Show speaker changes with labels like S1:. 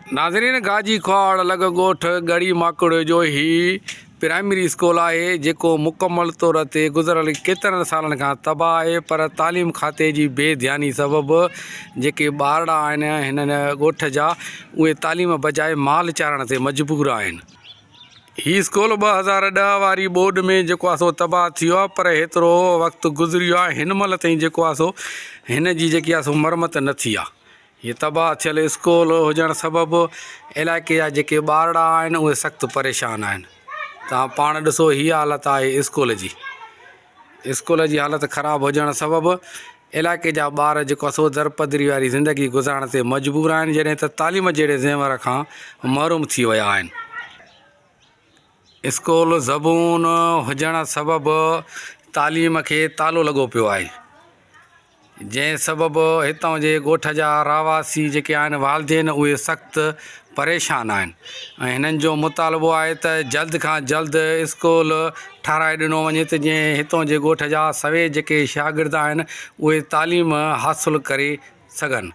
S1: नाज़रीन, गाजी खोड़ लॻ ॻोठ गड़ी माकुड़ जो ही प्राइमरी स्कूल आहे जेको मुकमल तौर ते गुज़िरियल केतिरनि सालनि खां तबाह आहे। पर तालीम खाते जी बेध्यानी सबबि जेके ॿारड़ा आहिनि हिन ॻोठ जा उहे तालीम बजाए माल चारण ते मजबूर आहिनि। ही स्कूल 2010 वारी बोर्ड में जेको आहे सो तबाह थी वियो आहे, पर हेतिरो वक़्तु गुज़िरी वियो आहे, हिन महिल ताईं जेको आहे सो हिन जी जेकी आहे सो मरमत न थी आहे। हीअ तबाह थियल स्कूल हुजण सबबि इलाइक़े जा जेके ॿारड़ा आहिनि उहे सख़्तु परेशान आहिनि। तव्हां पाण ॾिसो, हीअ हालत आहे स्कूल जी हालत ख़राबु हुजण सबबि इलाइक़े जा ॿार जेको आहे सो दरपदरी वारी ज़िंदगी गुज़ारण ते मजबूर आहिनि, जॾहिं त तालीम जहिड़े ज़ेवर खां महरूम थी विया आहिनि। स्कूल ज़बून हुजण सबबि तालीम खे तालो लॻो पियो आहे, जंहिं सबबि हितां जे ॻोठ जा रहवासी जेके आहिनि वालदेन उहे सख़्तु परेशान आहिनि ऐं हिननि जो मुतालबो आहे त जल्द खां जल्द स्कूल ठाराए ॾिनो वञे त जीअं हितां जे ॻोठ जा सभई जेके शागिर्द आहिनि उहे तालीम हासिलु करे सघनि।